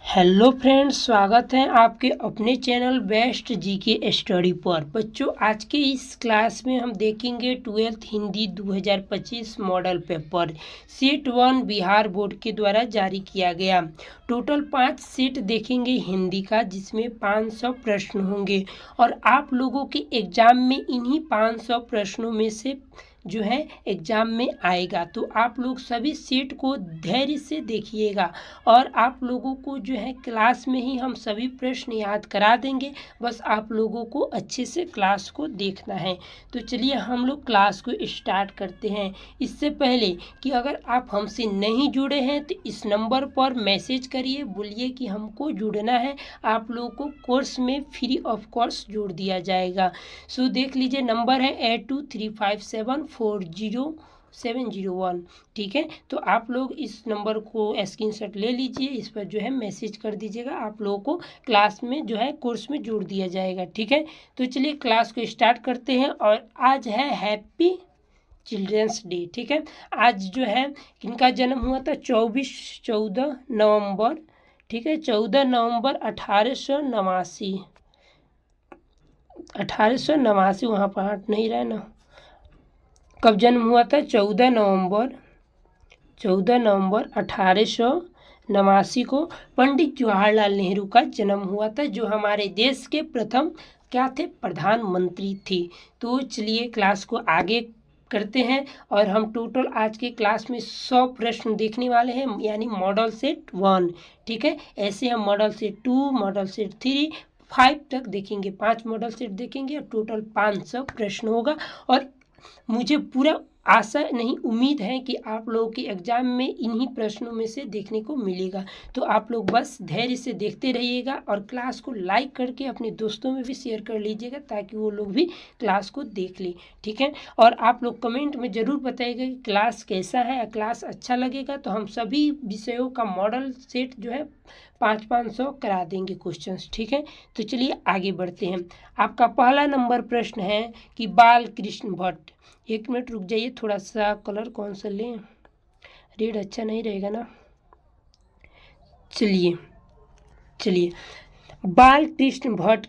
Hello friends, स्वागत है आपके अपने चैनल बेस्ट जीके स्टडी पर। बच्चों, आज के इस क्लास में हम देखेंगे 12th Hindi 2025 model paper set 1 Bihar board के द्वारा जारी किया गया। टोटल 5 सेट देखेंगे हिंदी का, जिसमें 500 प्रश्न होंगे और आप लोगों के एग्जाम में इन्हीं 500 प्रश्नों में से जो है एग्जाम में आएगा। तो आप लोग सभी सेट को धैर्य से देखिएगा और आप लोगों को जो है क्लास में ही हम सभी प्रश्न याद करा देंगे। बस आप लोगों को अच्छे से क्लास को देखना है। तो चलिए हम लोग क्लास को स्टार्ट करते हैं। इससे पहले कि अगर आप हमसे नहीं जुड़े हैं तो इस नंबर पर मैसेज करिए, बोलिए कि हमको जुड़ना है। आप लोगों को कोर्स में फ्री ऑफ कॉस्ट जोड़ दिया जाएगा। सो देख लीजिए, नंबर है 8235740701। ठीक है, तो आप लोग इस नंबर को स्क्रीनशॉट ले लीजिए, इस पर जो है मैसेज कर दीजिएगा। आप लोगों को क्लास में जो है कोर्स में जोड़ दिया जाएगा। ठीक है, तो चलिए क्लास को स्टार्ट करते हैं। और आज है हैप्पी चिल्ड्रंस डे। ठीक है, आज जो है इनका जन्म हुआ था 14 नवंबर। ठीक है, 14 नवंबर 1889। 1889, वहाँ पर हट नहीं रहा ना। कब जन्म हुआ था? 14 नवंबर 1889 को पंडित जवाहरलाल नेहरू का जन्म हुआ था, जो हमारे देश के प्रथम क्या थे? प्रधानमंत्री थे। तो चलिए क्लास को आगे करते हैं। और हम टोटल आज के क्लास में 100 प्रश्न देखने वाले हैं, यानी मॉडल सेट 1। ठीक है, ऐसे हम मॉडल सेट 2, मॉडल सेट 3, 5 तक देखेंगे। 5 मॉडल सेट देखेंगे और टोटल 500 प्रश्न होगा। और मुझे पूरा आशा नहीं, उम्मीद है कि आप लोगों के एग्जाम में इन्हीं प्रश्नों में से देखने को मिलेगा। तो आप लोग बस धैर्य से देखते रहिएगा और क्लास को लाइक करके अपने दोस्तों में भी शेयर कर लीजिएगा, ताकि वो लोग भी क्लास को देख लें। ठीक है, और आप लोग कमेंट में ज़रूर बताइएगा कि क्लास कैसा है। क्लास अच्छा लगेगा तो हम सभी विषयों का मॉडल सेट जो है 500 करा देंगे क्वेश्चंस। ठीक है, तो चलिए आगे बढ़ते हैं। आपका पहला नंबर प्रश्न है कि बाल कृष्ण भट्ट। 1 मिनट रुक जाइए, थोड़ा सा कलर कौन सा लें, रेड अच्छा नहीं रहेगा ना। चलिए बाल कृष्ण भट्ट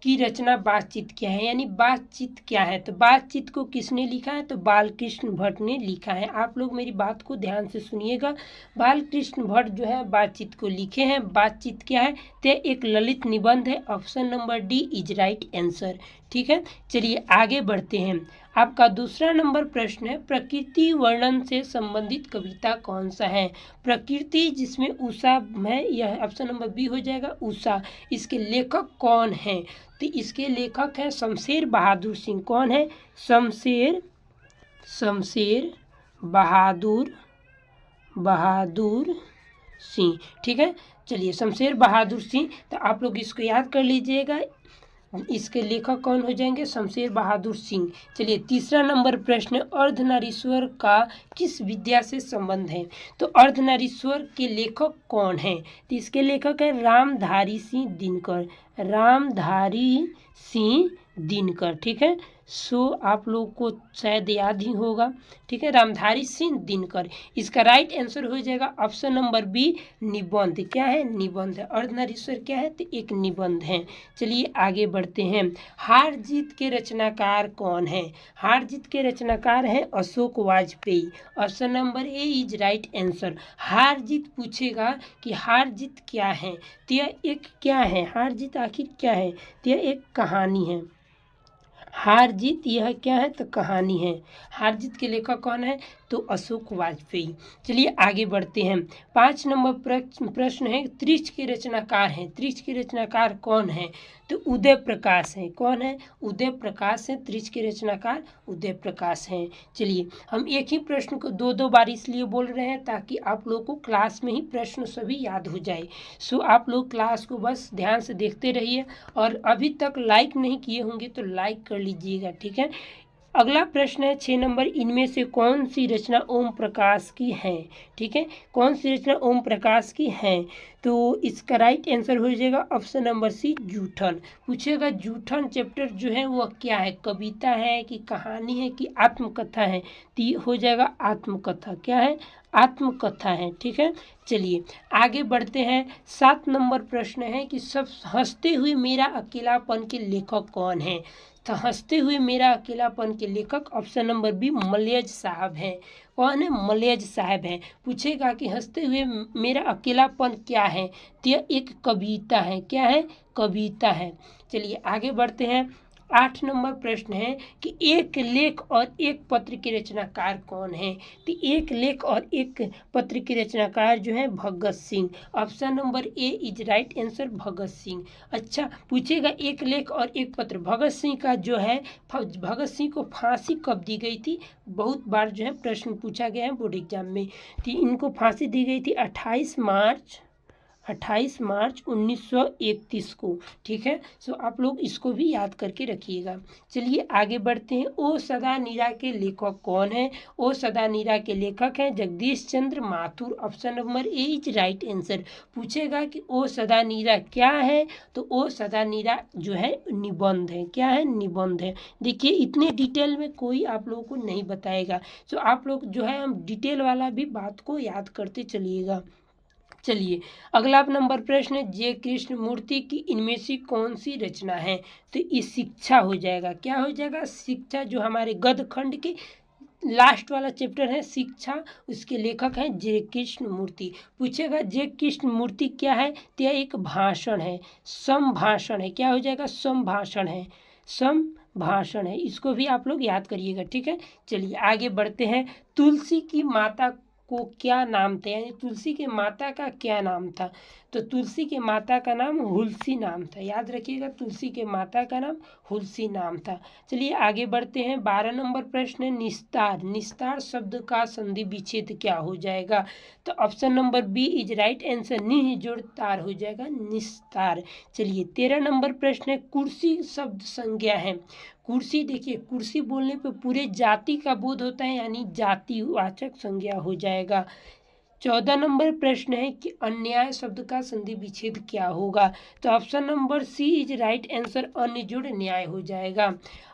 की रचना बातचीत क्या है, यानी बातचीत क्या है। तो बातचीत को किसने लिखा है? तो बालकृष्ण भट्ट ने लिखा है। आप लोग मेरी बात को ध्यान से सुनिएगा। बालकृष्ण भट्ट जो है बातचीत को लिखे हैं। बातचीत क्या है? तो एक ललित निबंध है। Option number D is right answer. ठीक है, चलिए आगे बढ़ते हैं। आपका दूसरा नंबर प्रश्न है, प्रकृति वर्णन से संबंधित कविता कौन सा है? प्रकृति जिसमें उषा है, यह ऑप्शन नंबर बी हो जाएगा, उषा। इसके लेखक कौन है? तो इसके लेखक है शमशेर बहादुर सिंह। कौन है? शमशेर बहादुर सिंह। ठीक है, चलिए शमशेर बहादुर सिंह। तो आप लोग इसको याद कर लीजिएगा, इसके लेखक कौन हो जाएंगे? शमशेर बहादुर सिंह। चलिए तीसरा नंबर प्रश्न, अर्धनारीश्वर का किस विद्या से संबंध है? तो अर्धनारीश्वर के लेखक कौन है? तो इसके लेखक है रामधारी सिंह दिनकर। ठीक है, सो आप लोग को शायद याद ही होगा। ठीक है, रामधारी सिंह दिनकर। इसका राइट आंसर हो जाएगा ऑप्शन नंबर बी, निबंध। क्या है? निबंध है। अर्धनारीश्वर क्या है? तो एक निबंध है। चलिए आगे बढ़ते हैं। हार जीत के रचनाकार कौन है? हार जीत के रचनाकार है Ashok Vajpayee. Option number A is right answer. हार जीत पूछेगा कि हार जीत क्या है, तो यह एक क्या है? हार जीत आखिर क्या है? तो यह एक कहानी है। हार जीत यह क्या है? तो कहानी है। हार जीत के लेखक कौन है? तो अशोक वाजपेयी। चलिए आगे बढ़ते हैं। 5 नंबर प्रश्न है, त्रिश के रचनाकार हैं। त्रिश के रचनाकार कौन है? तो उदय प्रकाश है। कौन है? उदय प्रकाश है। त्रिश के रचनाकार उदय प्रकाश हैं। चलिए हम एक ही प्रश्न को 2 बार इसलिए बोल रहे हैं ताकि आप लोग को क्लास में ही प्रश्न सभी याद हो जाए। सो आप लोग क्लास को बस ध्यान से देखते रहिए और अभी तक लाइक नहीं किए होंगे तो लाइक कर लीजिएगा। ठीक है, अगला प्रश्न है 6 नंबर, इनमें से कौन सी रचना ओम प्रकाश की है? ठीक है, कौन सी रचना ओम प्रकाश की है? तो इसका राइट आंसर हो जाएगा ऑप्शन नंबर सी, जूठन। पूछेगा जूठन चैप्टर जो है वह क्या है? कविता है कि कहानी है कि आत्मकथा है? तो हो जाएगा आत्मकथा। क्या है? आत्मकथा है। ठीक है, चलिए आगे बढ़ते हैं। 7 नंबर प्रश्न है कि सब हंसते हुए मेरा अकेलापन के लेखक कौन है। तो हंसते हुए मेरा अकेलापन के लेखक ऑप्शन नंबर बी मलयज साहब हैं। कौन है? मलयज साहब हैं। पूछेगा कि हंसते हुए मेरा अकेलापन क्या है, तो यह एक कविता है। क्या है? कविता है। चलिए आगे बढ़ते हैं। 8 नंबर प्रश्न है कि एक लेख और एक पत्र के रचनाकार कौन है। तो एक लेख और एक पत्र के रचनाकार जो है Bhagat Singh. Option number A is right answer, Bhagat Singh. अच्छा, पूछेगा एक लेख और एक पत्र, भगत सिंह का जो है, भगत सिंह को फांसी कब दी गई थी। बहुत बार जो है प्रश्न पूछा गया है बोर्ड एग्जाम में। तो इनको फांसी दी गई थी 28 मार्च 1931 को। ठीक है, सो आप लोग इसको भी याद करके रखिएगा। चलिए आगे बढ़ते हैं। ओ सदा नीरा के लेखक कौन है। ओ सदा नीरा के लेखक हैं Jagdish Chandra Mathur. Option number A is right answer. पूछेगा कि ओ सदा नीरा क्या है, तो ओ सदा नीरा जो है निबंध है। क्या है? निबंध है। देखिए इतने डिटेल में कोई आप लोगों को नहीं बताएगा, तो आप लोग जो है हम डिटेल वाला भी बात को याद करते चलिएगा। चलिए अगला नंबर प्रश्न है, जे कृष्ण मूर्ति की इनमें से कौन सी रचना है। तो ये शिक्षा हो जाएगा। क्या हो जाएगा? शिक्षा, जो हमारे गद्य खंड के लास्ट वाला चैप्टर है शिक्षा, उसके लेखक हैं जे कृष्ण मूर्ति। पूछेगा जे कृष्ण मूर्ति क्या है, तो यह एक भाषण है, संभाषण है। क्या हो जाएगा? संभाषण है, संभाषण है। इसको भी आप लोग याद करिएगा। ठीक है, चलिए आगे बढ़ते हैं। तुलसी की माता को क्या नाम था, यानी तुलसी के माता का क्या नाम था। तो तुलसी के माता का नाम हुलसी नाम था। याद रखिएगा, तुलसी के माता का नाम हुलसी नाम था। चलिए आगे बढ़ते हैं। 12 नंबर प्रश्न है निस्तार। निस्तार शब्द का संधि विच्छेद क्या हो जाएगा। तो option number B is right answer, निह जोड़ तार हो जाएगा निस्तार। चलिए 13 नंबर प्रश्न है, कुर्सी शब्द संज्ञा है। कुर्सी, देखिए कुर्सी बोलने पे पूरे जाति का बोध होता है, यानी जातिवाचक संज्ञा हो जाएगा। 14 नंबर प्रश्न है कि अन्याय शब्द का संधि विच्छेद क्या होगा। तो option number C is right answer, अन्य जुड़ न्याय हो जाएगा।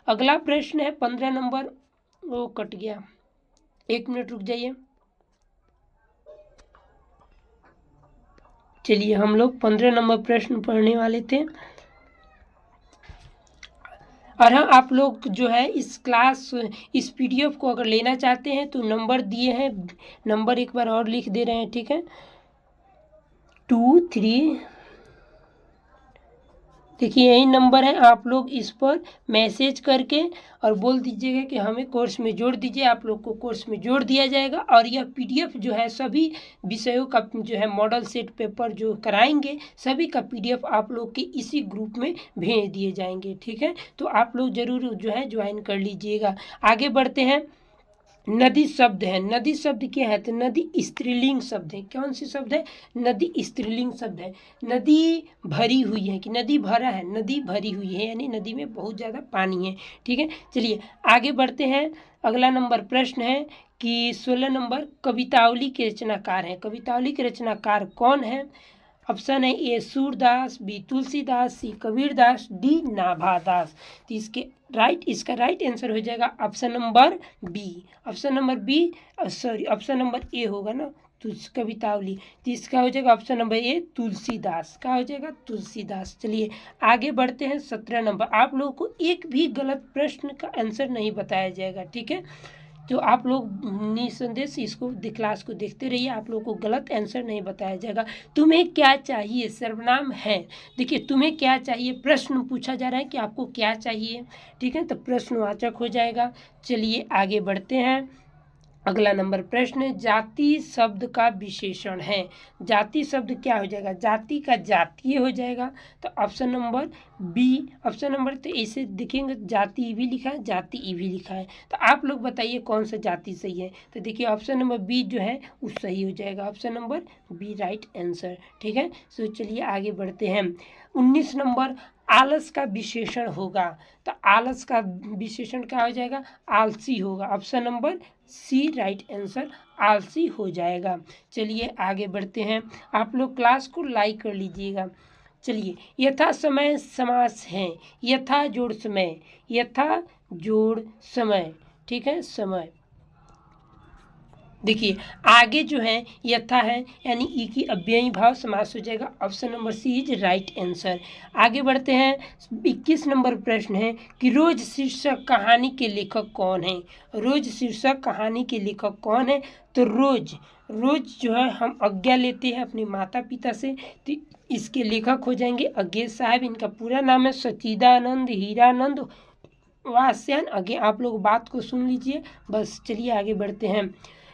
अगला प्रश्न है 15 नंबर, वो कट गया, 1 मिनट रुक जाइए। चलिए हम लोग 15 नंबर प्रश्न पढ़ने वाले थे। और हाँ, आप लोग जो है इस क्लास, इस पीडीएफ को अगर लेना चाहते हैं तो नंबर दिए हैं, नंबर एक बार और लिख दे रहे हैं। ठीक है, 23, देखिए यही नंबर है। आप लोग इस पर मैसेज करके और बोल दीजिएगा कि हमें कोर्स में जोड़ दीजिए। आप लोग को कोर्स में जोड़ दिया जाएगा। और यह पीडीएफ जो है सभी विषयों का जो है मॉडल सेट पेपर जो कराएंगे, सभी का पीडीएफ आप लोग के इसी ग्रुप में भेज दिए जाएंगे। ठीक है, तो आप लोग ज़रूर जो है ज्वाइन कर लीजिएगा। आगे बढ़ते हैं। नदी शब्द है, नदी शब्द क्या है, तो नदी स्त्रीलिंग शब्द है। कौन सी शब्द है? नदी स्त्रीलिंग शब्द है। नदी भरी हुई है, कि नदी भरा है, नदी भरी हुई है, यानी नदी में बहुत ज़्यादा पानी है। ठीक है, चलिए आगे बढ़ते हैं। अगला नंबर प्रश्न है कि 16 नंबर, कवितावली के रचनाकार हैं। कवितावली के रचनाकार कौन है। ऑप्शन है A Surdas, B Tulsidas, C Kabirdas, D Nabhadas. तो इसका राइट आंसर हो जाएगा option number B. Option number B, sorry option number A होगा ना, कवितावली। तो इसका हो जाएगा ऑप्शन नंबर ए तुलसीदास। का हो जाएगा? तुलसीदास। चलिए आगे बढ़ते हैं। 17 नंबर, आप लोगों को एक भी गलत प्रश्न का आंसर नहीं बताया जाएगा। ठीक है, तो आप लोग निसंदेह से इसको क्लास को देखते रहिए, आप लोगों को गलत आंसर नहीं बताया जाएगा। तुम्हें क्या चाहिए सर्वनाम है। देखिए तुम्हें क्या चाहिए, प्रश्न पूछा जा रहा है कि आपको क्या चाहिए। ठीक है, तो प्रश्नवाचक हो जाएगा। चलिए आगे बढ़ते हैं। अगला नंबर प्रश्न, जाति शब्द का विशेषण है। जाति शब्द क्या हो जाएगा, जाति का जातीय हो जाएगा। तो option number B, option number तो ऐसे देखेंगे जाति भी लिखा है, जाति ई भी लिखा है। तो आप लोग बताइए कौन सा जाति सही है। तो देखिए ऑप्शन नंबर बी जो है वो सही हो जाएगा, option number B right answer. ठीक है, सो चलिए आगे बढ़ते हैं। 19 नंबर, आलस का विशेषण होगा। तो आलस का विशेषण क्या हो जाएगा, आलसी होगा। Option number C right answer, आलसी हो जाएगा। चलिए आगे बढ़ते हैं। आप लोग क्लास को लाइक कर लीजिएगा। चलिए, यथा समय समास है, यथा जोड़ समय, यथा जोड़ समय। ठीक है, समय देखिए आगे जो है यथा है यानी ई की अव्ययी भाव समास हो जाएगा। Option number C is right answer. आगे बढ़ते हैं। 21 नंबर प्रश्न है कि रोज शीर्षक कहानी के लेखक कौन है। रोज शीर्षक कहानी के लेखक कौन है? तो रोज जो है हम आज्ञा लेते हैं अपने माता पिता से, तो इसके लेखक हो जाएंगे अज्ञे साहब। इनका पूरा नाम है सच्चिदानंद हीरानंद वास्यायन। आगे आप लोग बात को सुन लीजिए बस। चलिए आगे बढ़ते हैं।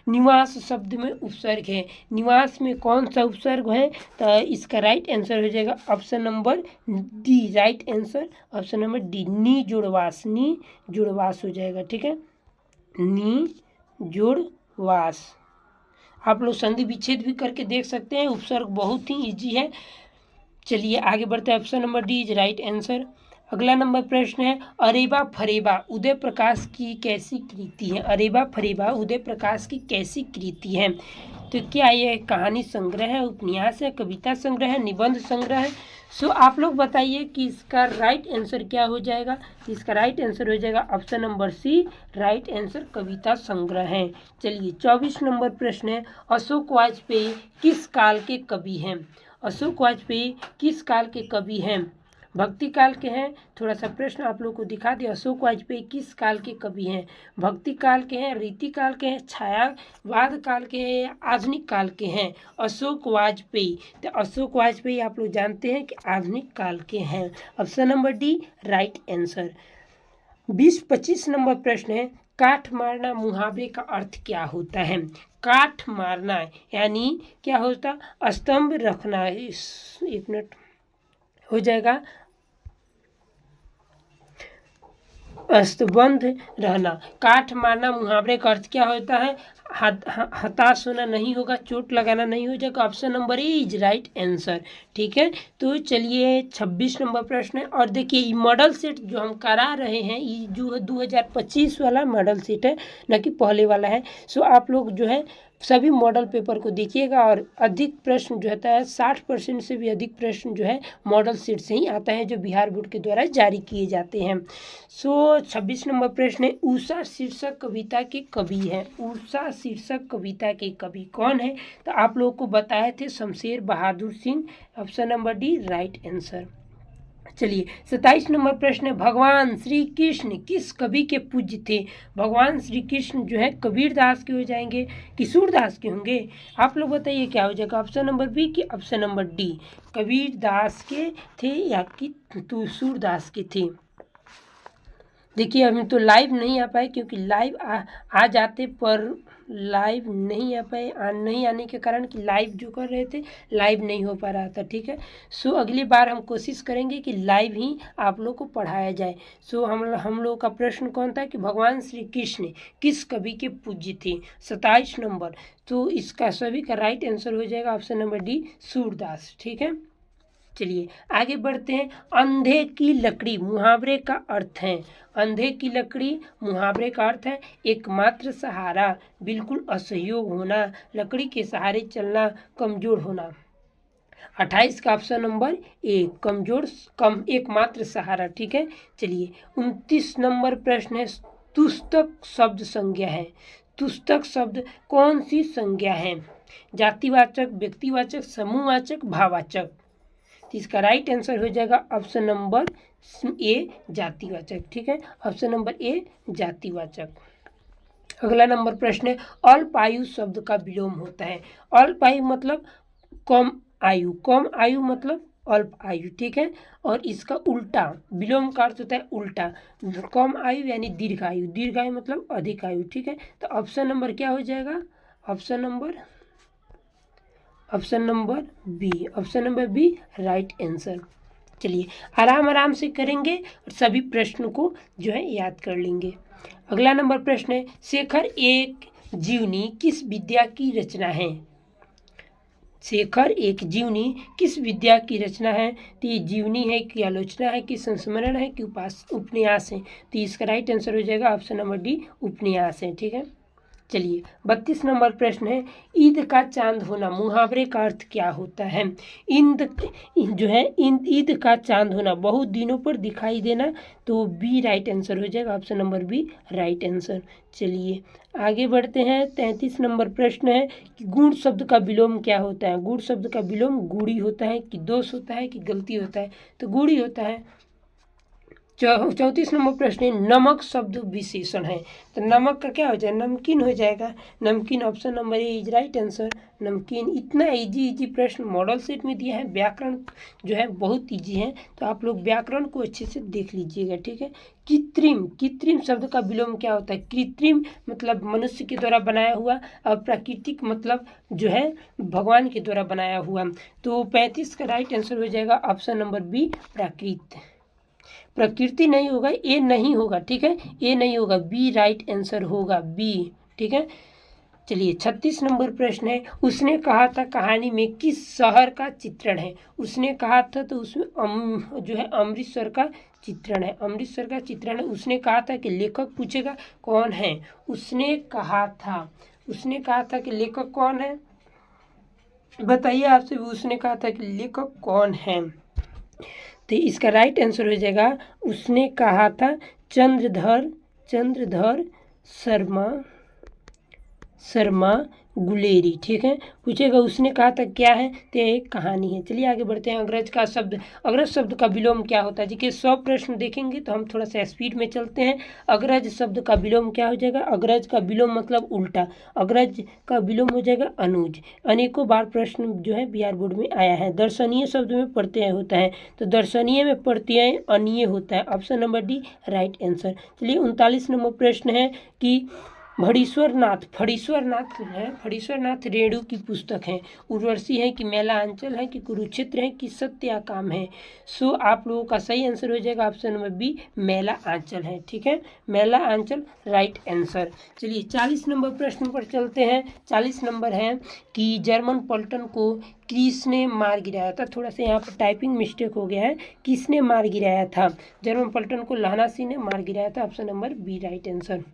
निवास शब्द में उपसर्ग है। निवास में कौन सा उपसर्ग है? तो इसका राइट आंसर हो जाएगा option number D. Right answer option number D, नी जुड़वास। नी जुड़वास हो जाएगा, ठीक है, नी जुड़वास। आप लोग संधि विच्छेद भी करके देख सकते हैं, उपसर्ग बहुत ही इजी है। चलिए आगे बढ़ते हैं। Option number D is right answer. अगला नंबर प्रश्न है अरेबा फरेबा उदय प्रकाश की कैसी कृति है? अरेबा फरेबा उदय प्रकाश की कैसी कृति है? तो क्या ये कहानी संग्रह है, उपन्यास है, कविता संग्रह है, निबंध संग्रह है? सो आप लोग बताइए कि इसका राइट आंसर क्या हो जाएगा। इसका राइट आंसर हो जाएगा option number C. Right answer कविता संग्रह है। चलिए 24 नंबर प्रश्न है अशोक वाजपेयी किस काल के कवि हैं? अशोक वाजपेयी किस काल के कवि हैं? भक्ति काल के हैं। थोड़ा सा प्रश्न आप लोग को दिखा दिया। अशोक वाजपेयी किस काल के कवि हैं? भक्ति काल के हैं, रीति काल के हैं, छायावाद काल के हैं या आधुनिक काल के हैं? अशोक वाजपेयी, तो अशोक वाजपेयी आप लोग जानते हैं कि आधुनिक काल के हैं। Option number D right answer. 20-25 number प्रश्न है काठ मारना मुहावरे का अर्थ क्या होता है? काठ मारना यानी क्या होता? स्तंभ रखना। एक मिनट हो जाएगा, अस्तबंध रहना। काठ मारना मुहावरे का अर्थ क्या होता है? हताश होना नहीं होगा, चोट लगाना नहीं हो जाएगा। Option number A is right answer, ठीक है। तो चलिए 26 नंबर प्रश्न है और देखिए ये मॉडल सेट जो हम करा रहे हैं ये जो 2025 वाला मॉडल सेट है, न कि पहले वाला है। सो आप लोग जो है सभी मॉडल पेपर को देखिएगा और अधिक प्रश्न जो होता है 60% से भी अधिक प्रश्न जो है मॉडल सेट से ही आता है जो बिहार बोर्ड के द्वारा जारी किए जाते हैं। सो 26 नंबर प्रश्न है उषा शीर्षक कविता के कवि है। उषा शीर्षक कविता के कवि कौन है? तो आप लोगों को बताए थे Shamsher Bahadur Singh. Option number D right answer. चलिए 27 नंबर प्रश्न है भगवान श्री कृष्ण किस कवि के पूज्य थे? भगवान श्री कृष्ण जो है कबीर दास के हो जाएंगे कि सूरदास के होंगे? आप लोग बताइए क्या हो जाएगा। ऑप्शन नंबर बी कि option number D Kabir Das के थे या कि सूरदास के थे? देखिए अभी तो लाइव नहीं आ पाए क्योंकि लाइव आ जाते पर लाइव नहीं आ पाए। नहीं आने के कारण कि लाइव जो कर रहे थे लाइव नहीं हो पा रहा था, ठीक है। सो अगली बार हम कोशिश करेंगे कि लाइव ही आप लोग को पढ़ाया जाए। सो हम लोग का प्रश्न कौन था कि भगवान श्री कृष्ण किस कवि के पूज्य थे? 27 नंबर। तो इसका सभी का राइट आंसर हो जाएगा ऑप्शन नंबर डी सूरदास, ठीक है। चलिए आगे बढ़ते हैं। अंधे की लकड़ी मुहावरे का अर्थ है। अंधे की लकड़ी मुहावरे का अर्थ है एकमात्र सहारा, बिल्कुल असहयोग होना, लकड़ी के सहारे चलना, कमजोर होना। 28 का ऑप्शन नंबर ए कमजोर एकमात्र सहारा, ठीक है। चलिए 29 नंबर प्रश्न है तुस्तक शब्द संज्ञा है। तुस्तक शब्द कौन सी संज्ञा है? जातिवाचक, व्यक्तिवाचक, समूहवाचक, भाववाचक? तो इसका राइट आंसर हो जाएगा ऑप्शन नंबर ए जातिवाचक, ठीक है। ऑप्शन नंबर ए जातिवाचक। अगला नंबर प्रश्न है अल्पायु शब्द का विलोम होता है। अल्पायु मतलब कम आयु, कम आयु मतलब अल्प आयु, ठीक है। और इसका उल्टा विलोम का अर्थ होता है उल्टा। कम आयु यानी दीर्घ आयु, दीर्घ आयु मतलब अधिक आयु, ठीक है। तो ऑप्शन नंबर क्या हो जाएगा? Option number B. Option number B right answer. चलिए आराम से करेंगे और सभी प्रश्नों को जो है याद कर लेंगे। अगला नंबर प्रश्न है शेखर एक जीवनी किस विद्या की रचना है? शेखर एक जीवनी किस विद्या की रचना है? तो ये जीवनी है कि आलोचना है कि संस्मरण है कि उपन्यास है? तो इसका राइट आंसर हो जाएगा ऑप्शन नंबर डी उपन्यास है, ठीक है। चलिए 32 नंबर प्रश्न है, ईद का चांद होना मुहावरे का अर्थ क्या होता है? ईद का चांद होना, बहुत दिनों पर दिखाई देना, तो बी राइट आंसर हो जाएगा, option number B right answer. चलिए आगे बढ़ते हैं। 33 नंबर प्रश्न है कि गुण शब्द का विलोम क्या होता है? गुण शब्द का विलोम गुड़ी होता है कि दोष होता है कि गलती होता है? तो गुड़ी होता है। 34 नंबर प्रश्न है, नमक शब्द विशेषण है, तो नमक का क्या हो जाएगा? नमकीन हो जाएगा, नमकीन, option number A is right answer, नमकीन। इतना इजी प्रश्न मॉडल सेट में दिया है। व्याकरण जो है बहुत इजी है, तो आप लोग व्याकरण को अच्छे से देख लीजिएगा, ठीक है। कृत्रिम शब्द का विलोम क्या होता है? कृत्रिम मतलब मनुष्य के द्वारा बनाया हुआ, और प्राकृतिक मतलब जो है भगवान के द्वारा बनाया हुआ। तो 35 का राइट आंसर हो जाएगा, ऑप्शन नंबर बी प्राकृत। प्रकृति नहीं होगा, ए नहीं होगा, ठीक है, ए नहीं होगा, बी राइट आंसर होगा, बी, ठीक है। चलिए 36 नंबर प्रश्न है, उसने कहा था कहानी में किस शहर का चित्रण है? उसने कहा था, तो उसमें जो है अमृतसर का चित्रण है, अमृतसर का चित्रण है। उसने कहा था कि लेखक पूछेगा कौन है? उसने कहा था कि लेखक कौन है? बताइए आपसे, उसने कहा था कि लेखक कौन है? तो इसका राइट आंसर हो जाएगा, उसने कहा था चंद्रधर शर्मा गुलेरी, ठीक है। पूछेगा उसने कहा था क्या है? तो एक कहानी है। चलिए आगे बढ़ते हैं। अग्रज शब्द का विलोम क्या होता है? देखिए 100 प्रश्न देखेंगे तो हम थोड़ा सा स्पीड में चलते हैं। अग्रज शब्द का विलोम क्या हो जाएगा? अग्रज का विलोम मतलब उल्टा, अग्रज का विलोम हो जाएगा अनुज। अनेकों बार प्रश्न जो है बिहार बोर्ड में आया है। दर्शनीय शब्द में प्रत्यय होता है, तो दर्शनीय में प्रत्यय अनीय होता है, option number D right answer. चलिए 39 नंबर प्रश्न है कि फणीश्वरनाथ रेणु की पुस्तक है, उर्वशी है कि मेला आंचल है कि कुरुक्षेत्र है कि सत्याकाम है? सो आप लोगों का सही आंसर हो जाएगा, ऑप्शन नंबर बी मेला आंचल है, ठीक है, मेला आंचल राइट आंसर। चलिए 40 नंबर प्रश्न पर चलते हैं। 40 नंबर है कि जर्मन पलटन को किसने मार गिराया था? थोड़ा सा यहाँ पर टाइपिंग मिस्टेक हो गया है, किसने मार गिराया था? जर्मन पलटन को लहना सिंह ने मार गिराया था, option number B right answer.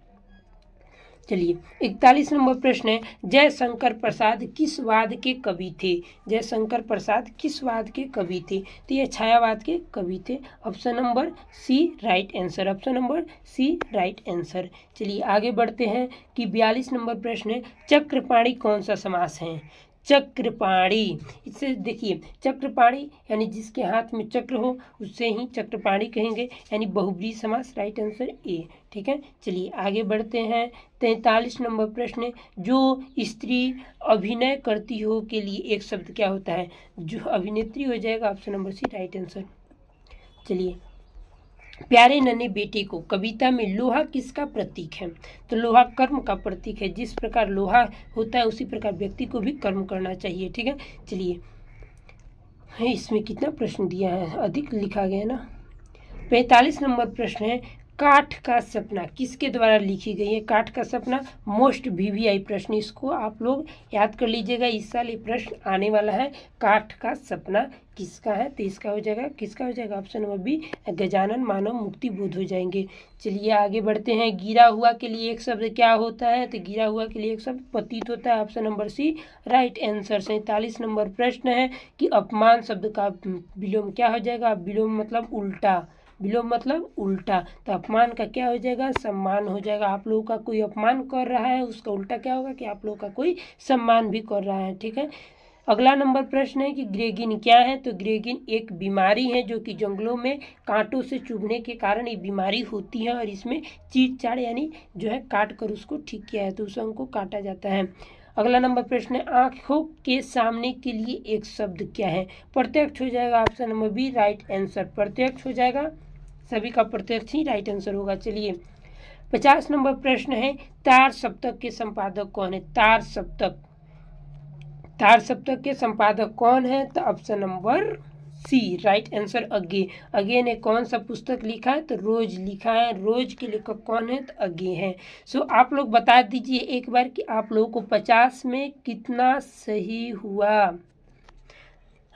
चलिए 41 नंबर प्रश्न है, जयशंकर प्रसाद किस वाद के कवि थे? जयशंकर प्रसाद किस वाद के कवि थे? तो ये छायावाद के कवि थे, option number C right answer, option number C right answer. चलिए आगे बढ़ते हैं कि 42 नंबर प्रश्न है, चक्रपाणी कौन सा समास है? चक्रपाणी, इससे देखिए चक्रपाणी यानी जिसके हाथ में चक्र हो उससे ही चक्रपाणी कहेंगे, यानी बहुब्रीहि समास, राइट आंसर ए, ठीक है। चलिए आगे बढ़ते हैं। 43 नंबर प्रश्न, जो स्त्री अभिनय करती हो के लिए एक शब्द क्या होता है? जो अभिनेत्री हो जाएगा, option number C right answer. चलिए प्यारे नन्हे बेटे को कविता में लोहा किसका प्रतीक है? तो लोहा कर्म का प्रतीक है, जिस प्रकार लोहा होता है उसी प्रकार व्यक्ति को भी कर्म करना चाहिए, ठीक है। चलिए इसमें कितना प्रश्न दिया है, अधिक लिखा गया ना। 45 नंबर प्रश्न है, काठ का सपना किसके द्वारा लिखी गई है? काठ का सपना मोस्ट वीवीआई प्रश्न, इसको आप लोग याद कर लीजिएगा, इस साल ये प्रश्न आने वाला है। काठ का सपना किसका है? तो इसका हो जाएगा, किसका हो जाएगा, ऑप्शन नंबर बी गजानन मानव मुक्ति बोध हो जाएंगे। चलिए आगे बढ़ते हैं। गिरा हुआ के लिए एक शब्द क्या होता है? तो गिरा हुआ के लिए एक शब्द पतित होता है, option number C right answer. 47 number प्रश्न है कि अपमान शब्द का विलोम क्या हो जाएगा? विलोम मतलब उल्टा, विलोम मतलब उल्टा, तो अपमान का क्या हो जाएगा? सम्मान हो जाएगा। आप लोगों का कोई अपमान कर रहा है, उसका उल्टा क्या होगा कि आप लोगों का कोई सम्मान भी कर रहा है, ठीक है। अगला नंबर प्रश्न है कि ग्रेगिन क्या है? तो ग्रेगिन एक बीमारी है जो कि जंगलों में कांटों से चुभने के कारण ये बीमारी होती है, और इसमें चीड़-चाड़ यानी जो है काट कर उसको ठीक किया है, तो उस अंग को काटा जाता है। अगला नंबर प्रश्न है, आँखों के सामने के लिए एक शब्द क्या है? प्रत्यक्ष हो जाएगा, option number B right answer, प्रत्यक्ष हो जाएगा, सभी का प्रत्यक्ष ही राइट आंसर होगा। चलिए 50 नंबर प्रश्न है, तार सप्तक के संपादक कौन है? तार सप्तक के संपादक कौन है? तो option number C right answer अगे ने कौन सा पुस्तक लिखा है? तो रोज लिखा है। रोज के लेखक कौन है? तो अगे है। सो आप लोग बता दीजिए एक बार कि आप लोगों को 50 में कितना सही हुआ।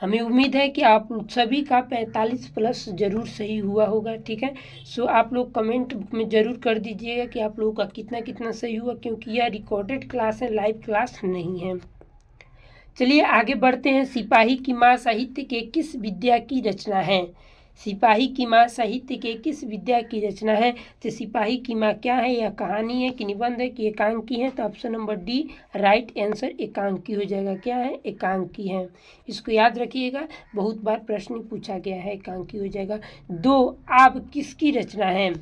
हमें उम्मीद है कि आप सभी का 45 प्लस ज़रूर सही हुआ होगा, ठीक है। सो आप लोग कमेंट में ज़रूर कर दीजिएगा कि आप लोगों का कितना कितना सही हुआ, क्योंकि यह रिकॉर्डेड क्लास है, लाइव क्लास नहीं है। चलिए आगे बढ़ते हैं। सिपाही की माँ साहित्य के किस विद्या की रचना है? सिपाही की माँ साहित्य के किस विद्या की रचना है? तो सिपाही की माँ क्या है? यह कहानी है कि निबंध है कि एकांकी है? तो option number D right answer एकांकी हो जाएगा। क्या है? एकांकी है। इसको याद रखिएगा, बहुत बार प्रश्न पूछा गया है, एकांकी हो जाएगा। दो आब किसकी रचना है?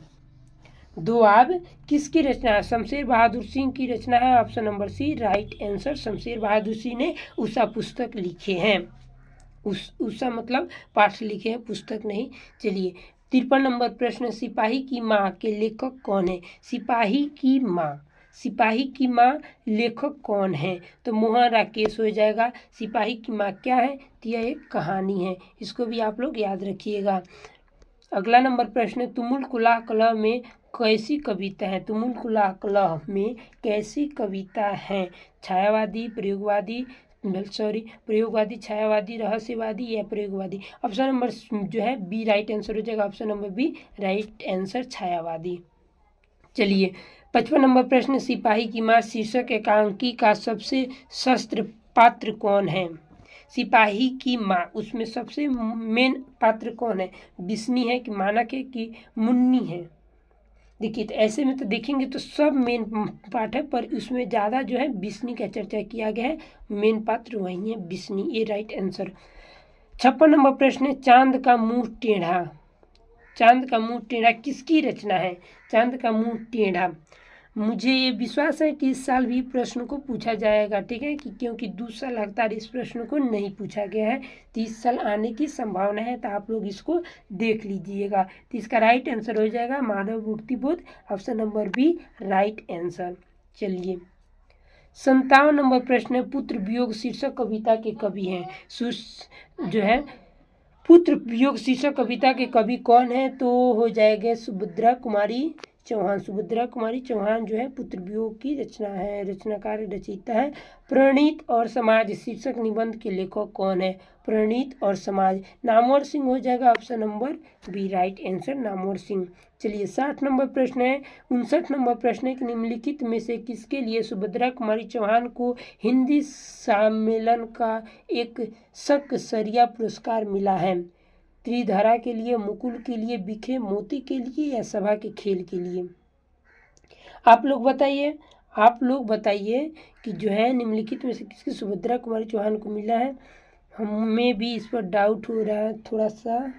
दो आब किसकी रचना है? शमशेर बहादुर सिंह की रचना है। Option number C right answer. Shamsher Bahadur Singh ने उषा पुस्तक लिखे हैं। उषा मतलब पाठ लिखे हैं, पुस्तक नहीं। चलिए 53 नंबर प्रश्न, सिपाही की माँ के लेखक कौन है? सिपाही की माँ, सिपाही की माँ लेखक कौन है? तो मोहन राकेश हो जाएगा। सिपाही की माँ क्या है? तो यह एक कहानी है, इसको भी आप लोग याद रखिएगा। अगला नंबर प्रश्न, तुमुल कुलाह कलह में कैसी कविता है? तुमुल कुलाह कलह में कैसी कविता है? छायावादी, प्रयोगवादी, प्रयोगवादी, छायावादी, रहस्यवादी या प्रयोगवादी? ऑप्शन नंबर जो है बी राइट आंसर हो जाएगा। Option number B right answer, छायावादी। चलिए 55 नंबर प्रश्न, सिपाही की माँ शीर्षक एकांकी का सबसे शस्त्र पात्र कौन है? सिपाही की माँ, उसमें सबसे मेन पात्र कौन है? बिस्नी है कि मानक है कि मुन्नी है? देखिए तो ऐसे में तो देखेंगे तो सब मेन पार्ट है, पर उसमें ज़्यादा जो है बिस्नी का चर्चा किया गया है, मेन पात्र वही है बिस्नी, ये राइट आंसर। 56 नंबर प्रश्न है, चांद का मुंह टेढ़ा, चांद का मुंह टेढ़ा किसकी रचना है? चांद का मुंह टेढ़ा, मुझे ये विश्वास है कि इस साल भी प्रश्न को पूछा जाएगा, ठीक है, कि क्योंकि दूसरा लगातार इस प्रश्न को नहीं पूछा गया है, तो इस साल आने की संभावना है, तो आप लोग इसको देख लीजिएगा। तो इसका राइट आंसर हो जाएगा मानव Muktibodh. Option number B right answer. चलिए 57 नंबर प्रश्न है, पुत्र वियोग शीर्षक कविता के कवि हैं? जो है पुत्र वियोग शीर्षक कविता के कवि कौन है? तो हो जाएगा सुभद्रा कुमारी चौहान। सुभद्रा कुमारी चौहान जो है पुत्र वियोग की रचना है, रचनाकार रचयिता है। प्रणीत और समाज शीर्षक निबंध के लेखक कौन है? प्रणीत और समाज, नामवर सिंह हो जाएगा। Option number B right answer, Namvar Singh. चलिए 60 नंबर प्रश्न है, 59 नंबर प्रश्न है कि निम्नलिखित में से किसके लिए सुभद्रा कुमारी चौहान को हिंदी सम्मेलन का एक शक्सरिया पुरस्कार मिला है? त्रिधारा के लिए, मुकुल के लिए, बिखरे मोती के लिए या सभा के खेल के लिए? आप लोग बताइए, आप लोग बताइए कि जो है निम्नलिखित में से किसकी सुभद्रा कुमारी चौहान को मिला है? हमें भी इस पर डाउट हो रहा है थोड़ा सा।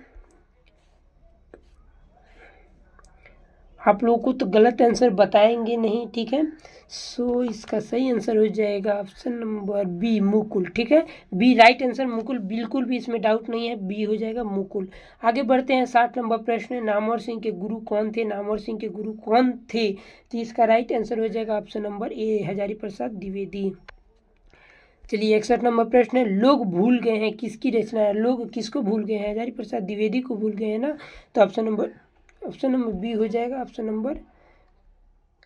आप लोगों को तो गलत आंसर बताएंगे नहीं, ठीक है। सो इसका सही आंसर हो जाएगा ऑप्शन नंबर बी मुकुल, ठीक है, बी राइट आंसर मुकुल, बिल्कुल भी इसमें डाउट नहीं है, बी हो जाएगा मुकुल। आगे बढ़ते हैं 60 नंबर प्रश्न है, नामवर सिंह के गुरु कौन थे? नामवर सिंह के गुरु कौन थे? तो इसका राइट आंसर हो जाएगा ऑप्शन नंबर ए हजारी प्रसाद द्विवेदी। चलिए 61 नंबर प्रश्न है, लोग भूल गए हैं किसकी रचना है? लोग किसको भूल गए हैं? हजारी प्रसाद द्विवेदी को भूल गए हैं ना, तो ऑप्शन नंबर बी हो जाएगा। ऑप्शन नंबर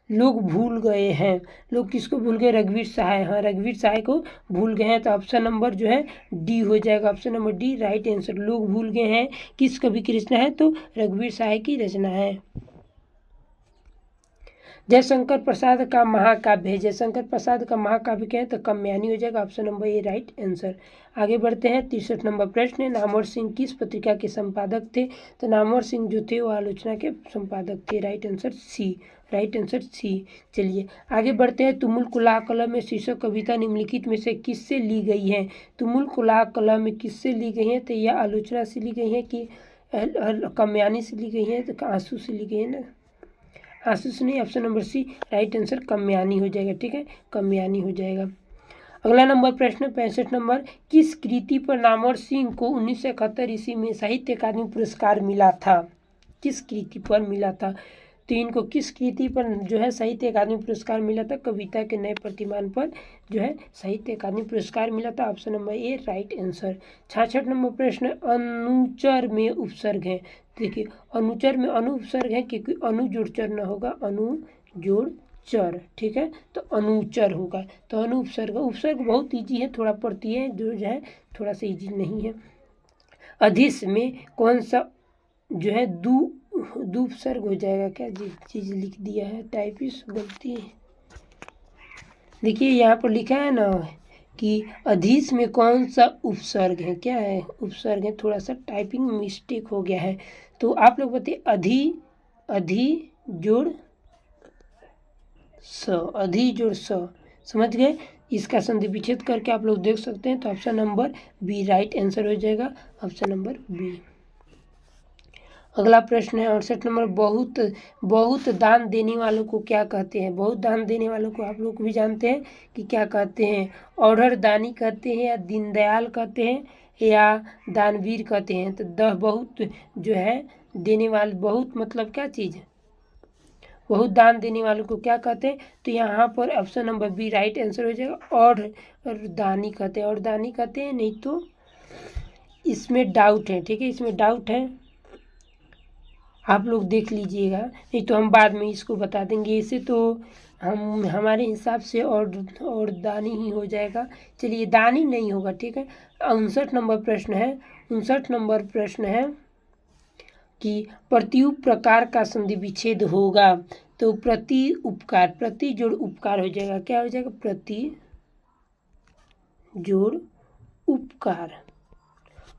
लोग भूल गए हैं, लोग किसको भूल गए? रघुवीर सहाय, हाँ रघुवीर सहाय को भूल गए हैं, तो ऑप्शन नंबर जो है डी हो जाएगा। Option number D right answer, लोग भूल गए हैं किस कवि की रचना है? तो रघुवीर सहाय की रचना है। जयशंकर प्रसाद का महाकाव्य है, जयशंकर प्रसाद का महाकाव्य क्या है? तो काम्यानी हो जाएगा। ऑप्शन नंबर ए राइट आंसर। आगे बढ़ते हैं 63 नंबर प्रश्न है, नामवर सिंह किस पत्रिका के संपादक थे? तो नामवर सिंह जो थे वो आलोचना के संपादक थे, right answer C, right answer C. चलिए आगे बढ़ते हैं, तुमुल कुलाह कलह में शीर्षक कविता निम्नलिखित में से किससे ली गई है? तुमुल कुलाह कलह में किससे ली गई है? तो यह आलोचना से ली गई है कि काम्यानी से ली गई है? तो आंसू से ली गई है ना, आंसू से नहीं, option number C right answer Kamayani हो जाएगा, ठीक है, काम्यानी हो जाएगा। अगला नंबर प्रश्न 65 नंबर, किस कृति पर नामवर सिंह को 1971 ईस्वी में साहित्य अकादमी पुरस्कार मिला था? किस कृति पर मिला था? तो इनको किस कृति पर जो है साहित्य अकादमी पुरस्कार मिला था? कविता के नए प्रतिमान पर जो है साहित्य अकादमी पुरस्कार मिला था। ऑप्शन नंबर ए राइट आंसर। 66 नंबर प्रश्न, अनुचर में उपसर्ग है। देखिए अनुचर में अनु उपसर्ग है क्योंकि अनु जोड़ चर न होगा, अनु जोड़ चर, ठीक है, तो अनुचर होगा। तो अनुपसर्ग, उपसर्ग बहुत ईजी है, थोड़ा पढ़ती है, जो है थोड़ा सा ईजी नहीं है। अधिस में कौन सा जो है दूपसर्ग हो जाएगा, क्या चीज़ लिख दिया है, टाइपिस्ट गलती है। देखिए यहाँ पर लिखा है ना कि अधिस में कौन सा उपसर्ग है, क्या है उपसर्ग है, थोड़ा सा टाइपिंग मिस्टेक हो गया है। तो आप लोग बताइए, अधि जोड़ स, अधि जोड़ स, समझ गए। इसका संधि विच्छेद करके आप लोग देख सकते हैं। तो option number B right answer हो जाएगा, ऑप्शन नंबर बी। अगला प्रश्न है 68 नंबर, बहुत दान देने वालों को क्या कहते हैं। बहुत दान देने वालों को आप लोग भी जानते हैं कि क्या कहते हैं, औढ़र दानी कहते हैं, या दीनदयाल कहते हैं, या दानवीर कहते हैं। तो बहुत जो है देने वाले, बहुत मतलब क्या चीज़ है, बहुत दान देने वालों को क्या कहते हैं। तो यहाँ पर option number B right answer हो जाएगा, और दानी कहते हैं, और दानी कहते हैं, नहीं तो इसमें डाउट है, ठीक है, इसमें डाउट है, आप लोग देख लीजिएगा, नहीं तो हम बाद में इसको बता देंगे। इसे तो हम हमारे हिसाब से और दानी ही हो जाएगा। चलिए, दानी नहीं होगा, ठीक है। 59 नंबर प्रश्न है, 59 नंबर प्रश्न है कि प्रत्युप प्रकार का संधि विच्छेद होगा। तो प्रति उपकार, प्रति जोड़ उपकार हो जाएगा, क्या हो जाएगा, प्रति जोड़ उपकार,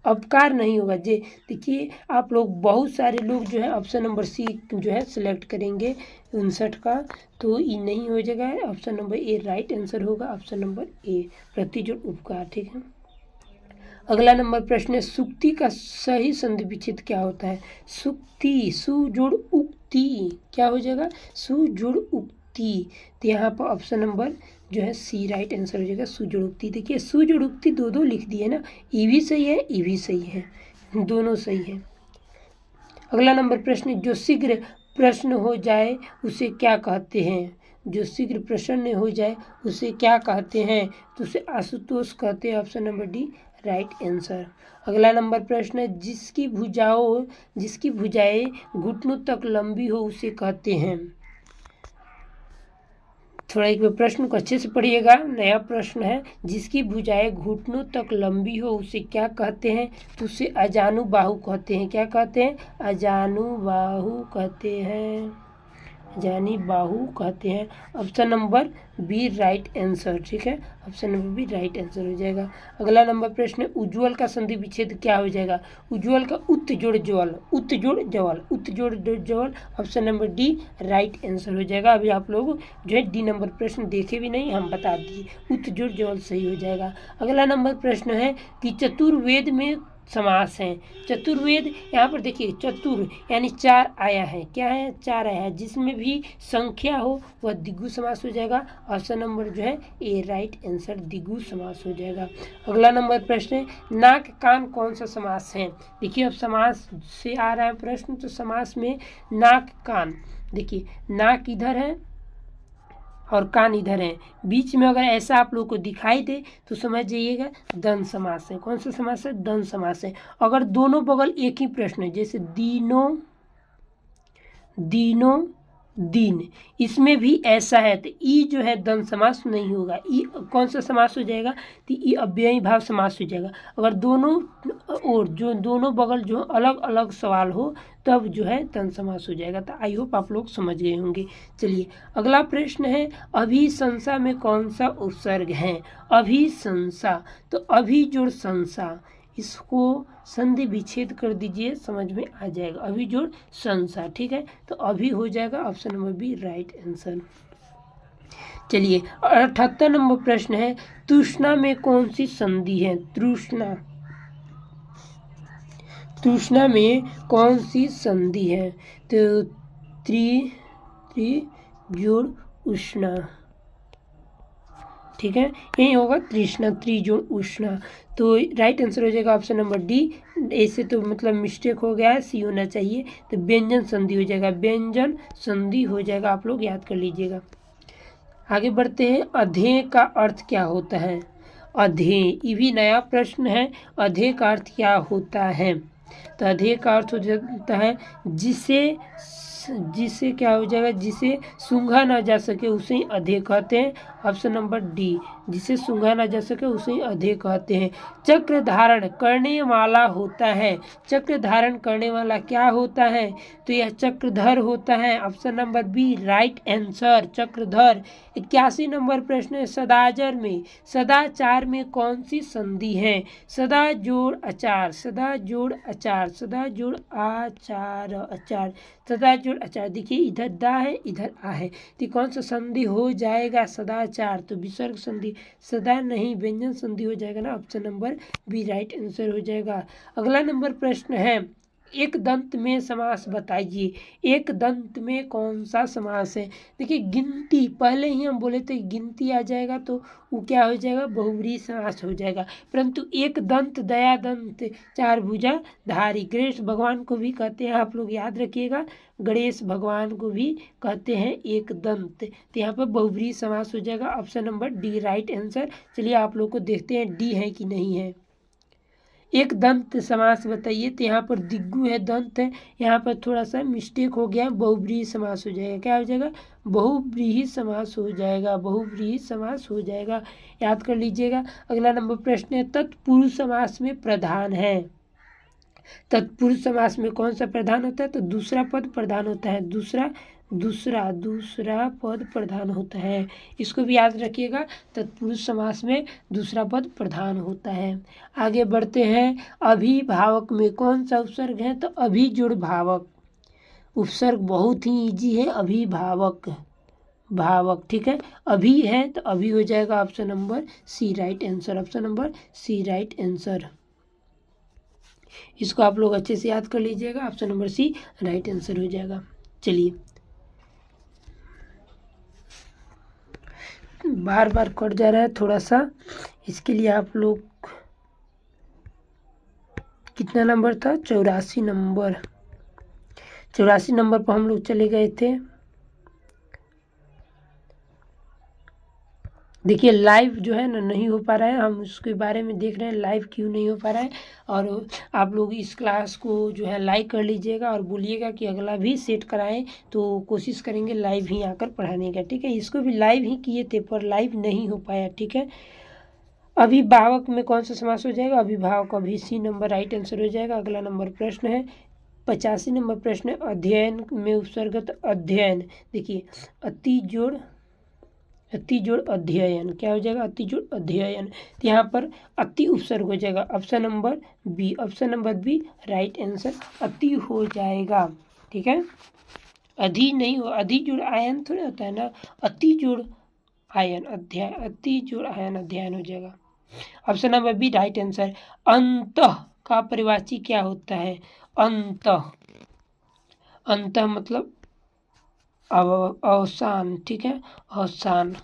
अपकार नहीं होगा। जे देखिए, आप लोग बहुत सारे लोग जो है ऑप्शन नंबर सी जो है सिलेक्ट करेंगे 59 का, तो ये नहीं हो जाएगा, ऑप्शन नंबर ए राइट आंसर होगा, ऑप्शन नंबर ए प्रतिजोड़ उपकार, ठीक है। अगला नंबर प्रश्न है, सुक्ति का सही संधि विच्छेद क्या होता है। सुक्ति, सु जोड़ उक्ति, क्या हो जाएगा, सु जोड़ उक्ति। तो यहाँ पर ऑप्शन नंबर जो है सी राइट आंसर हो जाएगा, सुजुड़ुक्ति। देखिए सुजुड़ुक्ति दो लिख दिए ना, ई भी सही है, ई भी सही है, दोनों सही है। अगला नंबर प्रश्न, जो शीघ्र प्रश्न हो जाए उसे क्या कहते हैं। जो शीघ्र प्रसन्न हो जाए उसे क्या कहते हैं, तो उसे आशुतोष कहते हैं, option number D right answer. अगला नंबर प्रश्न है, जिसकी भुजाएं घुटनों तक लंबी हो उसे कहते हैं। थोड़ा एक प्रश्न को अच्छे से पढ़िएगा, नया प्रश्न है। जिसकी भुजाएं घुटनों तक लंबी हो उसे क्या कहते हैं, तो उसे अजानुबाहु कहते हैं। क्या कहते हैं, अजानुबाहु कहते हैं, जानी बाहु कहते हैं, option number B right answer, ठीक है, option number B right answer हो जाएगा। अगला नंबर प्रश्न, उज्ज्वल का संधि विच्छेद क्या हो जाएगा। उज्ज्वल का उत जोड़ ज्वल, उत जोड़ ज्वल, उत जोड़ ज्वल, option number D right answer हो जाएगा। अभी आप लोग जो है डी नंबर प्रश्न देखे भी नहीं, हम बता दिए, उत जोड़ ज्वल सही हो जाएगा। अगला नंबर प्रश्न है कि चतुर्वेद में समास हैं। चतुर्वेद, यहाँ पर देखिए चतुर यानी चार आया है, क्या है, चार आया है, जिसमें भी संख्या हो वह द्विगु समास हो जाएगा, ऑप्शन नंबर जो है ए राइट आंसर द्विगु समास हो जाएगा। अगला नंबर प्रश्न है, नाक कान कौन सा समास है। देखिए अब समास से आ रहा है प्रश्न, तो समास में नाक कान, देखिए नाक इधर है और कान इधर है, बीच में अगर ऐसा आप लोग को दिखाई दे तो समझ जाइएगा द्वंद्व समास है। कौन सा समास है, द्वंद्व समास है। अगर दोनों बगल एक ही प्रश्न है, जैसे दीनों दिन, इसमें भी ऐसा है, तो ई जो है द्वंद्व समास नहीं होगा, ई कौन सा समास हो जाएगा, तो ई अव्ययी भाव समास हो जाएगा। अगर दोनों और जो दोनों बगल जो अलग अलग सवाल हो तब जो है द्वंद्व समास हो जाएगा। तो आई होप आप लोग समझ गए होंगे। चलिए अगला प्रश्न है, अभिशंसा में कौन सा उपसर्ग है। अभिशंसा, तो अभी जोड़ संसा, इसको संधि विच्छेद कर दीजिए, समझ में आ जाएगा, अभी जोड़ संसा, ठीक है, तो अभी हो जाएगा, option number B right answer. चलिए 78 नंबर प्रश्न है, तृष्णा में कौन सी संधि है। तृष्णा में कौन सी संधि है, तो त्रि जोड़ उष्णा, ठीक है, यही होगा तृष्णा, त्रिजोड़ उष्णा। तो राइट आंसर हो जाएगा ऑप्शन नंबर डी। ऐसे तो मतलब मिस्टेक हो गया है, सी होना चाहिए, तो व्यंजन संधि हो जाएगा, व्यंजन संधि हो जाएगा, आप लोग याद कर लीजिएगा। आगे बढ़ते हैं, अधेय का अर्थ क्या होता है। अधेय, ये भी नया प्रश्न है, अधेय का अर्थ क्या होता है। तो अधेय का अर्थ हो जाता है जिसे जिसे क्या हो जाएगा, जिसे सूंघा ना जा सके उसे ही अधे कहते हैं। ऑप्शन नंबर डी, जिसे सूंघा ना जा सके उसे ही अधे कहते हैं। चक्र धारण करने वाला होता है, चक्र धारण करने वाला क्या होता है, तो यह चक्रधर होता है। Option number B right answer, Chakradhar. 81 number प्रश्न है, सदाचार में, सदाचार में कौन सी संधि है? सदा जोड़ अचार, सदा जोड़ अचार, सदा जोड़ आचार, अचार, सदा जोड़ अचार। देखिए इधर दा है, इधर आ है, तो कौन सा संधि हो जाएगा? सदाचार। तो विसर्ग संधि, सदा नहीं, व्यंजन संधि हो जाएगा ना। Option number B right answer हो जाएगा। अगला नंबर प्रश्न है, एक दंत में समास बताइए। एक दंत में कौन सा समास है? देखिए गिनती, पहले ही हम बोले थे गिनती आ जाएगा तो वो क्या हो जाएगा? बहुव्रीहि समास हो जाएगा। परंतु एक दंत, दया दंत, चार भुजा धारी, गणेश भगवान को भी कहते हैं, आप लोग याद रखिएगा, गणेश भगवान को भी कहते हैं एक दंत। तो यहाँ पर बहुव्रीहि समास हो जाएगा। Option number D right answer. चलिए आप लोग को देखते हैं डी है कि नहीं है। एक दंत समास बताइए, तो यहाँ पर दिग्गु है, दंत है, यहाँ पर थोड़ा सा मिस्टेक हो गया, बहुव्रीहि समास हो जाएगा। क्या हो जाएगा? बहुव्रीहि समास हो जाएगा, बहुव्रीहि समास हो जाएगा, याद कर लीजिएगा। अगला नंबर प्रश्न है, तत्पुरुष समास में प्रधान है। तत्पुरुष समास में कौन सा प्रधान होता है? तो दूसरा पद प्रधान होता है, दूसरा पद प्रधान होता है, इसको भी याद रखिएगा। तत्पुरुष समास में दूसरा पद प्रधान होता है। आगे बढ़ते हैं, अभिभावक में कौन सा उपसर्ग है? तो अभिजुड़ भावक, उपसर्ग बहुत ही इजी है, अभिभावक, भावक, ठीक है। अभी है तो अभी हो जाएगा। Option number C right answer, option number C right answer. इसको आप लोग अच्छे से याद कर लीजिएगा, option number C right answer हो जाएगा। चलिए, बार बार कट जा रहा है थोड़ा सा, इसके लिए आप लोग, कितना नंबर था? 84 नंबर, 84 नंबर पर हम लोग चले गए थे। देखिए लाइव जो है ना नहीं हो पा रहा है, हम उसके बारे में देख रहे हैं लाइव क्यों नहीं हो पा रहा है। और आप लोग इस क्लास को जो है लाइक कर लीजिएगा और बोलिएगा कि अगला भी सेट कराएं, तो कोशिश करेंगे लाइव ही आकर पढ़ाने का, ठीक है। इसको भी लाइव ही किए थे पर लाइव नहीं हो पाया, ठीक है। अभिभावक में कौन सा समास हो जाएगा? अभिभावक, अभी सी नंबर राइट आंसर हो जाएगा। अगला नंबर प्रश्न है, 85 नंबर प्रश्न है, अध्ययन में उपसर्गत अध्ययन। देखिए अति जोड़ अध्ययन, क्या हो जाएगा? अति जोड़ अध्ययन। तो यहाँ पर अति उपसर्ग हो जाएगा। Option number B, option number B right answer, अति हो जाएगा, ठीक है। अधि नहीं हो, अधि जोड़ आयन थोड़ा होता है ना, अति जोड़ आयन अध्ययन, अति जोड़ आयन अध्ययन हो जाएगा। Option number B right answer. अंतः का परिवाची क्या होता है? अंतः, अंतः मतलब अवसान, ठीक है, अवसान।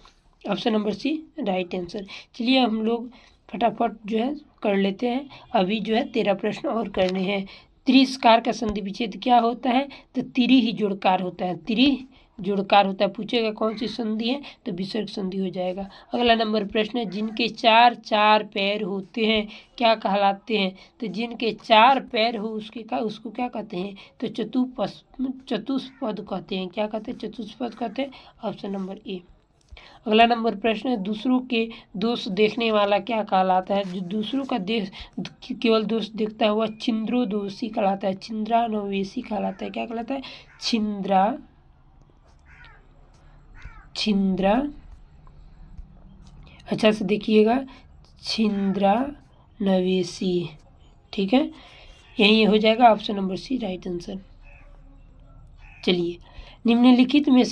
Option number C right answer. चलिए हम लोग फटाफट जो है कर लेते हैं, अभी जो है 13 प्रश्न और करने हैं। त्रिस्कार का संधि विच्छेद क्या होता है? तो तिरी ही जोड़कार होता है, तिरी जोड़कार होता है। पूछेगा कौन सी संधि है, तो विसर्ग संधि हो जाएगा। अगला नंबर प्रश्न है, जिनके चार चार पैर होते हैं क्या कहलाते हैं? तो जिनके चार पैर हो उसको क्या कहते हैं? तो चतुष्पद कहते हैं। क्या कहते हैं? चतुष्पद कहते हैं। ऑप्शन नंबर ए। अगला नंबर प्रश्न है, दूसरों के दोष देखने वाला क्या कहलाता है? जो दूसरों का केवल दोष देखता है वह छिंद्रोदोषी कहलाता है, छिंद्रानवेशी कहलाता है। क्या कहलाता है? छिंद्रा, अच्छा से देखिएगा, छिंद्रानवेशी, ठीक है, यही हो जाएगा। Option number C right answer. चलिए, निम्नलिखित में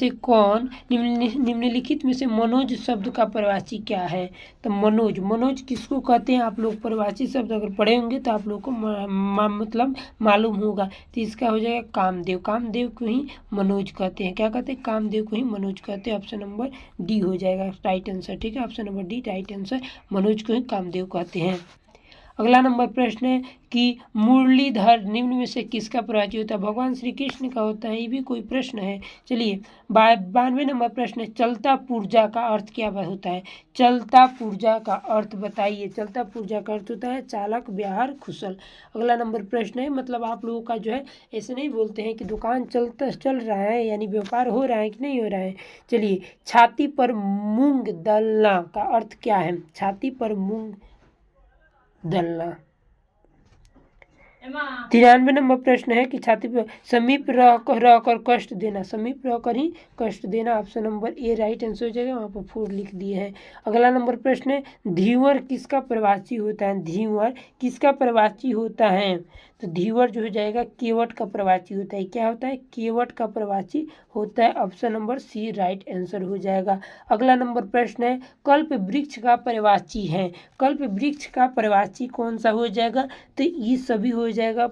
से मनोज शब्द का परिवाची क्या है? तो मनोज किसको कहते हैं? आप लोग परिवाची शब्द अगर पढ़े होंगे तो आप लोग को मतलब मालूम होगा। तो इसका हो जाएगा कामदेव, कामदेव को ही मनोज कहते हैं। क्या कहते हैं? कामदेव को ही मनोज कहते हैं। ऑप्शन नंबर डी हो जाएगा राइट आंसर, ठीक है। Option number D right answer, Manoj को ही कामदेव कहते हैं। अगला नंबर प्रश्न है कि मुरलीधर निम्न में से किसका प्रवाची होता है? भगवान श्री कृष्ण का होता है, ये भी कोई प्रश्न है। चलिए 92 नंबर प्रश्न है, चलता पुर्जा का अर्थ क्या होता है? चलता पुर्जा का अर्थ बताइए। चलता पुर्जा का अर्थ होता है चालक, व्यवहार, कुशल। अगला नंबर प्रश्न है, मतलब आप लोगों का जो है ऐसे नहीं बोलते हैं कि दुकान चल रहा है यानी व्यापार हो रहा है कि नहीं हो रहा है। चलिए छाती पर मूंग दलना का अर्थ क्या है? छाती पर मूंग दलना। 93 नंबर प्रश्न है कि छाती पर समीप रहकर कष्ट देना, समीप रहकर ही कष्ट देना। ऑप्शन नंबर ए राइट आंसर हो जाएगा, वहाँ पर 4 लिख दिए हैं। अगला नंबर प्रश्न है, धीवर किसका प्रवाची होता है? धीवर किसका प्रवाची होता है? तो धीवर जो हो जाएगा केवट का प्रवाची होता है। क्या होता है? केवट का प्रवाची होता है। Option number C right answer हो जाएगा। अगला नंबर प्रश्न है, कल्प वृक्ष का प्रवाची है। कल्प वृक्ष का प्रवाची कौन सा हो जाएगा? तो ये सभी हो जाएगा,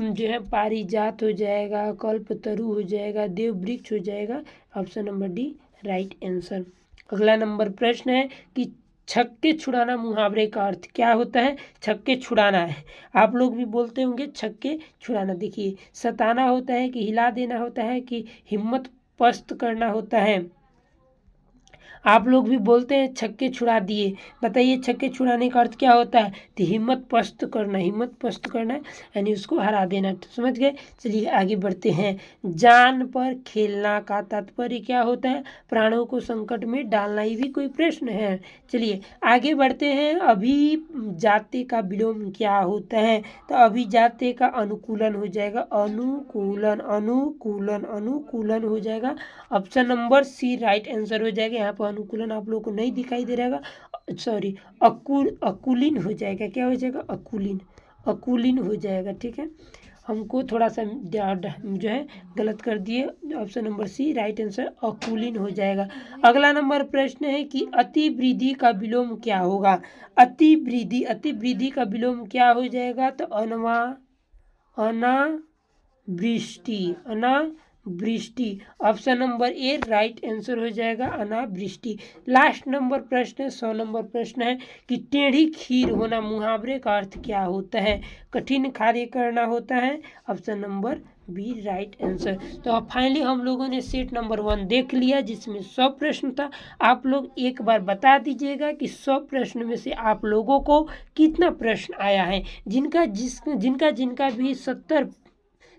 जो है पारिजात हो जाएगा, कल्पतरु हो जाएगा, देव वृक्ष हो जाएगा। Option number D right answer. अगला नंबर प्रश्न है कि छक्के छुड़ाना मुहावरे का अर्थ क्या होता है? छक्के छुड़ाना है, आप लोग भी बोलते होंगे छक्के छुड़ाना। देखिए सताना होता है कि हिला देना होता है कि हिम्मत पस्त करना होता है। आप लोग भी बोलते हैं छक्के छुड़ा दिए, बताइए छक्के छुड़ाने का अर्थ क्या होता है? तो हिम्मत पस्त करना, हिम्मत पस्त करना यानी उसको हरा देना। तो समझ गए। चलिए आगे बढ़ते हैं। जान पर खेलना का तात्पर्य क्या होता है? प्राणों को संकट में डालना, ये भी कोई प्रश्न है। चलिए आगे बढ़ते हैं। अभिजात्य का विलोम क्या होता है? तो अभिजात्य का अनुकूलन हो जाएगा, अनुकूलन, अनुकूलन, अनुकूलन हो जाएगा। Option number C right answer हो जाएगा। यहाँ पर अनुकूलन आप लोगों को नहीं दिखाई दे रहेगा, सॉरी अकुलिन हो जाएगा। क्या हो जाएगा? अकुलिन, अकुलिन हो जाएगा। ठीक है, हमको थोड़ा सा जो है गलत कर दिए। Option number C right answer अकुलिन हो जाएगा। अगला नंबर प्रश्न है कि अतिवृद्धि का विलोम क्या होगा? अतिवृद्धि, अतिवृद्धि का विलोम क्या हो जाएगा? तो अनावृष्टि, अनावृष्टि। ऑप्शन नंबर ए राइट आंसर हो जाएगा, अनावृष्टि। लास्ट नंबर प्रश्न है, 100 नंबर प्रश्न है कि टेढ़ी खीर होना मुहावरे का अर्थ क्या होता है? कठिन कार्य करना होता है। Option number B right answer. तो अब फाइनली हम लोगों ने सेट नंबर 1 देख लिया, जिसमें 100 प्रश्न था। आप लोग एक बार बता दीजिएगा कि 100 प्रश्न में से आप लोगों को कितना प्रश्न आया है। जिनका भी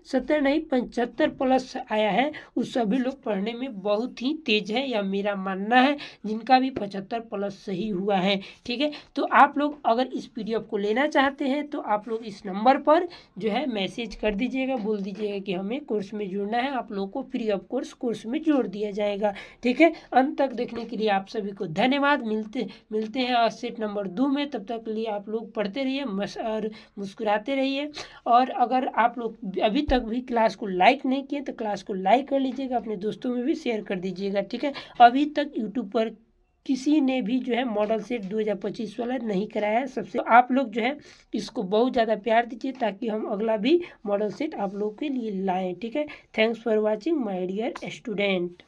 70 नहीं 75 प्लस आया है, उस सभी लोग पढ़ने में बहुत ही तेज है, या मेरा मानना है। जिनका भी 75 प्लस सही हुआ है, ठीक है। तो आप लोग अगर इस PDF को लेना चाहते हैं तो आप लोग इस नंबर पर जो है मैसेज कर दीजिएगा, बोल दीजिएगा कि हमें कोर्स में जुड़ना है। आप लोगों को फ्री ऑफ कोर्स में जोड़ दिया जाएगा, ठीक है। अंत तक देखने के लिए आप सभी को धन्यवाद। मिलते हैं सेट नंबर 2 में। तब तक के लिए आप लोग पढ़ते रहिए और मुस्कुराते रहिए। और अगर आप लोग अभी तक भी क्लास को लाइक नहीं किए तो क्लास को लाइक कर लीजिएगा, अपने दोस्तों में भी शेयर कर दीजिएगा, ठीक है। अभी तक यूट्यूब पर किसी ने भी जो है मॉडल सेट 2025 वाला नहीं कराया है। सबसे आप लोग जो है इसको बहुत ज़्यादा प्यार दीजिए, ताकि हम अगला भी मॉडल सेट आप लोग के लिए लाएं, ठीक है। Thanks for watching my dear student.